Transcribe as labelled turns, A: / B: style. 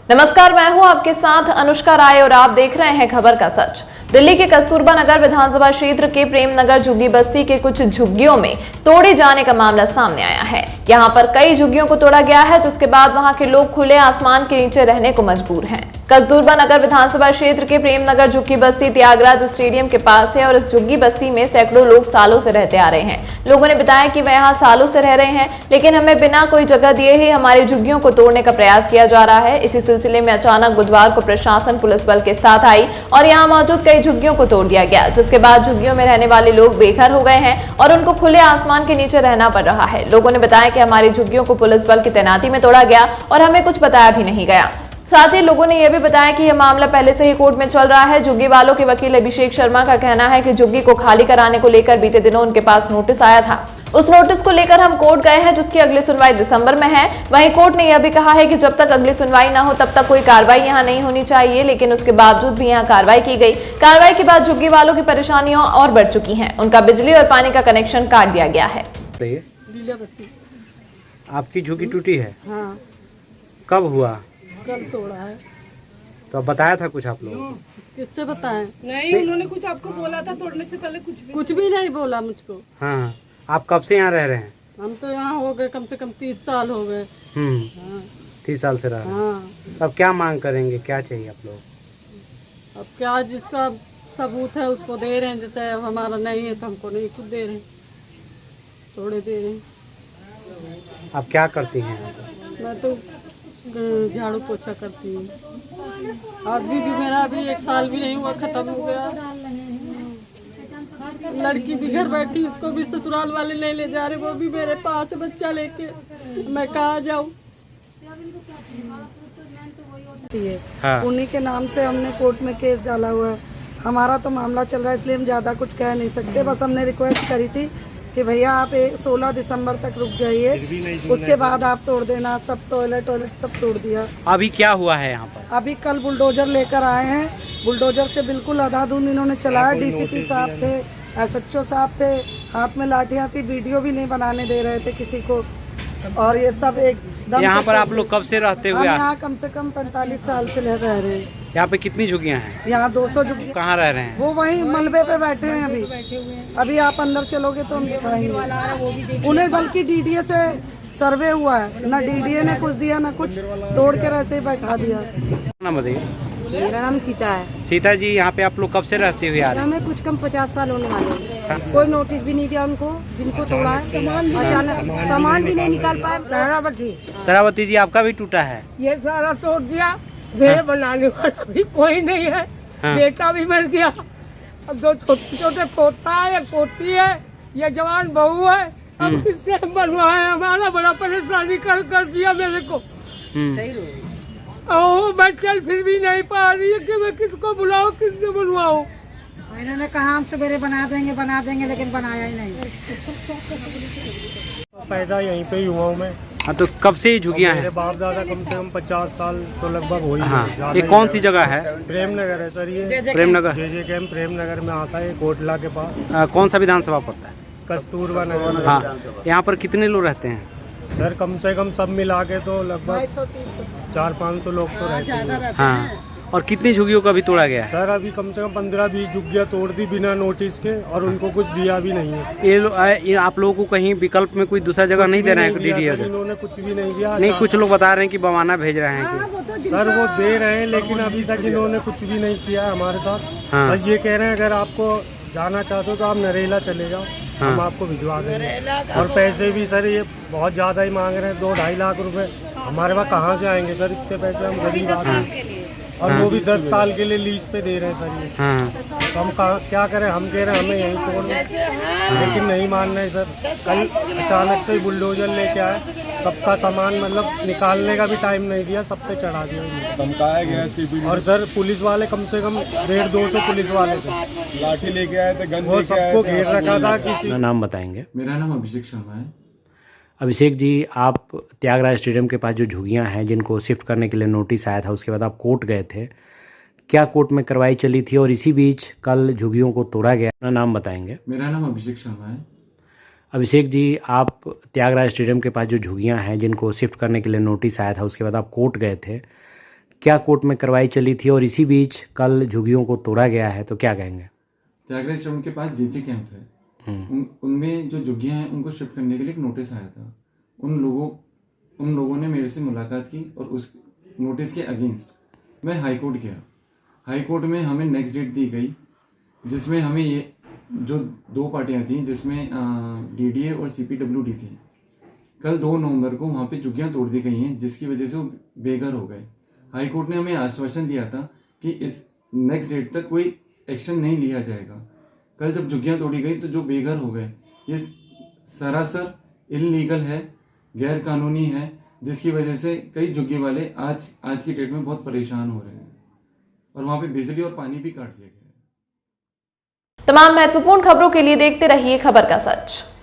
A: नमस्कार, मैं हूं आपके साथ अनुष्का राय और आप देख रहे हैं खबर का सच। दिल्ली के कस्तूरबा नगर विधानसभा क्षेत्र के प्रेम नगर झुग्गी बस्ती के कुछ झुग्गियों में तोड़े जाने का मामला सामने आया है। यहां पर कई झुग्गियों को तोड़ा गया है, जिसके बाद वहां के लोग खुले आसमान के नीचे रहने को मजबूर हैं। कस्तूरबा नगर विधानसभा क्षेत्र के प्रेम नगर झुग्गी बस्ती त्यागराज स्टेडियम के पास है और इस झुग्गी बस्ती में सैकड़ों लोग सालों से रहते आ रहे हैं। लोगों ने बताया कि वे यहाँ सालों से रह रहे हैं, लेकिन हमें बिना कोई जगह दिए ही हमारी झुग्गियों को तोड़ने का प्रयास किया जा रहा है। इसी सिलसिले में अचानक बुधवार को प्रशासन पुलिस बल के साथ आई और यहाँ मौजूद कई झुग्गियों को तोड़ दिया गया, जिसके बाद झुग्गियों में रहने वाले लोग बेघर हो गए हैं और उनको खुले आसमान के नीचे रहना पड़ रहा है। लोगों ने बताया कि हमारी झुग्गियों को पुलिस बल की तैनाती में तोड़ा गया और हमें कुछ बताया भी नहीं गया। साथ ही लोगों ने यह भी बताया कि यह मामला पहले से ही कोर्ट में चल रहा है। झुग्गी वालों के वकील अभिषेक शर्मा का कहना है कि झुग्गी को खाली कराने को लेकर बीते दिनों उनके पास नोटिस आया था। उस नोटिस को लेकर हम कोर्ट गए हैं, जिसकी अगली सुनवाई दिसंबर में है। वहीं कोर्ट ने यह भी कहा है कि जब तक अगली सुनवाई न हो तब तक कोई कार्रवाई यहां नहीं होनी चाहिए, लेकिन उसके बावजूद भी यहां कार्रवाई की गई। कार्रवाई के बाद झुग्गी वालों की परेशानियां और बढ़ चुकी हैं। उनका बिजली और पानी का कनेक्शन काट दिया गया है।
B: आपकी झुग्गी टूटी है?
C: हाँ,
B: कब हुआ?
C: कल तोड़ा है।
B: तो अब बताया था कुछ आप लोगों को?
C: किससे बताएं?
D: नहीं, उन्होंने कुछ आपको बोला था तोड़ने से पहले?
C: कुछ भी नहीं बोला मुझको।
B: हाँ, आप कब से यहाँ रह रहे हैं?
C: हम तो यहाँ हो गए कम से कम 30 साल हो गए। हाँ,
B: 30 साल से रह रहे हैं।
C: हाँ।
B: अब क्या मांग करेंगे, क्या चाहिए आप लोग?
C: अब क्या जिसका सबूत है उसको दे रहे हैं, जैसे अब हमारा नहीं है तो हमको नहीं कुछ दे रहे हैं, थोड़े दे रहे हैं।
B: आप क्या करती हैं?
C: मैं तो झाड़ू पोछा करती हूँ। आदमी भी मेरा अभी 1 साल भी नहीं हुआ, खत्म हो गया। लड़की भी घर बैठी, उसको भी ससुराल वाले नहीं ले जा रहे, वो भी मेरे पास है बच्चा लेके। मैं कहाँ जाऊँ?
B: हाँ।
C: उन्हीं के नाम से हमने कोर्ट में केस डाला हुआ है। हमारा तो मामला चल रहा है, इसलिए हम ज़्यादा कुछ कह नहीं सकते। बस हमने रिक्वेस्ट करी थी कि भैया आप 16 दिसंबर तक रुक जाइए, उसके बाद आप तोड़ देना। सब टॉयलेट सब तोड़ दिया।
B: अभी क्या हुआ है यहाँ पर?
C: अभी कल बुलडोजर लेकर आए हैं, बुलडोजर से बिल्कुल अंधाधुंध इन्होंने चलाया। डीसीपी साहब थे, एसएचओ साहब थे, हाथ में लाठियाँ थी, वीडियो भी नहीं बनाने दे रहे थे किसी को। और ये सब एकदम।
B: यहाँ पर आप लोग कब से रहते
C: हम
B: हुए?
C: यहाँ कम से कम 45 साल से रह रहे हैं।
B: यहाँ पे कितनी झुग्गियाँ हैं?
C: यहाँ 200 झुग्गी।
B: कहाँ रह रहे हैं?
C: वो वहीं मलबे पे बैठे हैं अभी। अभी आप अंदर चलोगे तो हम दिखाएंगे उन्हें। बल्कि डीडीए से सर्वे हुआ है, ना डीडीए ने कुछ दिया ना कुछ, तोड़ के ऐसे ही बैठा दिया।
B: नाम बताइए।
E: मेरा नाम सीता है।
B: सीता जी, यहाँ पे आप लोग कब से रहते हुए आ रहे हैं?
E: हमें कुछ कम 50 साल होने वाले हैं। कोई नोटिस भी नहीं दिया उनको, जिनको तोड़ा है। सामान भी नहीं निकाल पाए।
B: तारावती जी, आपका भी टूटा है?
F: ये सारा तोड़ दिया, मेरे बनाने वाला भी कोई नहीं है।
B: हाँ।
F: बेटा भी मर गया, अब 2 छोटे छोटे पोता है, एक पोती है, ये जवान बहू है। अब किससे हम बनवाए? हमारा बड़ा परेशानी कर दिया मेरे को। ओ, मैं चल फिर भी नहीं पा रही है कि मैं किसको बुलाऊं, किससे बनवाऊं।
E: इन्होंने कहा हम सवेरे बना देंगे, लेकिन बनाया ही नहीं।
G: पैदा यहीं पे ही हुआ हूँ मैं।
B: हाँ, तो कब से ही झुग्गियाँ
G: मेरे
B: हैं?
G: बाप दादा कम से कम 50 साल तो लगभग हो ही गए।
B: हाँ,
G: ज़्यादा
B: ये
G: ही
B: कौन
G: है।
B: सी जगह है?
G: प्रेम नगर है सर, ये
B: प्रेम नगर।
G: जे कैंप प्रेम नगर में आता है, कोटला के पास।
B: कौन सा विधानसभा पड़ता है?
G: कस्तूरबा नगर।
B: हाँ, यहाँ पर कितने लोग रहते हैं?
G: सर कम से कम सब मिला के तो लगभग 400-500 लोग तो रहते हैं।
B: हाँ, और कितनी झुग्गियों का भी तोड़ा गया है?
G: सर अभी कम से कम 15-20 झुग्गियाँ तोड़ दी बिना नोटिस के, और उनको कुछ दिया भी नहीं है।
B: ये आप लोगों को कहीं विकल्प में कोई दूसरा जगह नहीं दे रहे हैं? डीडीए
G: इन्होंने कुछ भी नहीं दिया।
B: नहीं, कुछ लोग बता रहे हैं कि बवाना भेज रहे हैं कि
G: सर वो दे रहे हैं, लेकिन अभी तक इन्होंने कुछ भी नहीं किया है हमारे साथ।
B: हाँ।
G: बस ये कह रहे हैं अगर आपको जाना चाहते हो तो आप नरेला चले जाओ, हम आपको भिजवा देंगे। और पैसे भी सर ये बहुत ज़्यादा ही मांग रहे हैं, 2-2.5 लाख रुपए। हमारे पास कहाँ से आएंगे सर इतने पैसे? हम गरीब आदमी, और वो भी 10 साल के लिए लीज पे दे रहे हैं सर ये।
B: हाँ।
G: तो हम क्या करें? हम कह रहे हैं हमें यहीं छोड़ दें, लेकिन नहीं मान रहे सर। कल अचानक से बुलडोजर लेके आए, सबका सामान मतलब निकालने का भी टाइम नहीं दिया, सब पे चढ़ा दिया,
H: धमकाया गया सीपी।
G: और सर पुलिस वाले कम से कम 150-200 पुलिस वाले थे,
H: लाठी लेके आए थे, गन
G: वो
H: लेके आए
G: सबको
H: थे।
G: घेर रखा था। किसी
B: अपना नाम बताएंगे?
I: मेरा नाम अभिषेक शर्मा है।
B: अभिषेक जी, आप त्यागराज स्टेडियम के पास जो झुग्गियाँ हैं जिनको शिफ्ट करने के लिए नोटिस आया था, उसके बाद आप कोर्ट गए थे, क्या कोर्ट में कार्रवाई चली थी और इसी बीच कल झुग्गियों को तोड़ा गया? अपना नाम बताएंगे?
I: मेरा नाम अभिषेक शर्मा है।
B: अभिषेक जी, आप त्यागराज स्टेडियम के पास जो झुग्गियाँ हैं जिनको शिफ्ट करने के लिए नोटिस आया था, उसके बाद आप कोर्ट गए थे, क्या कोर्ट में कार्रवाई चली थी और इसी बीच कल झुग्गियों को तोड़ा गया है, तो क्या कहेंगे?
I: त्यागराज स्टेडियम के पास जेजे कैंप है। उनमें जो झुग्गियां हैं उनको शिफ्ट करने के लिए एक नोटिस आया था। उन लोगों ने मेरे से मुलाकात की और उस नोटिस के अगेंस्ट मैं हाई कोर्ट गया। हाई कोर्ट में हमें नेक्स्ट डेट दी गई, जिसमें हमें ये जो दो पार्टियां थी, जिसमें डीडीए और सीपीडब्ल्यूडी थी, कल 2 नवंबर को वहाँ पे झुग्गियाँ तोड़ दी गई हैं, जिसकी वजह से वो बेघर हो गए। हाई कोर्ट ने हमें आश्वासन दिया था कि इस नेक्स्ट डेट तक कोई एक्शन नहीं लिया जाएगा। कल जब झुग्गियाँ तोड़ी गई तो जो बेघर हो गए, ये सरासर इल्लीगल है, गैर कानूनी है, जिसकी वजह से कई झुग्गी वाले आज की डेट में बहुत परेशान हो रहे हैं और वहाँ पे बिजली और पानी भी काट दिया गया है।
A: तमाम महत्वपूर्ण खबरों के लिए देखते रहिए खबर का सच।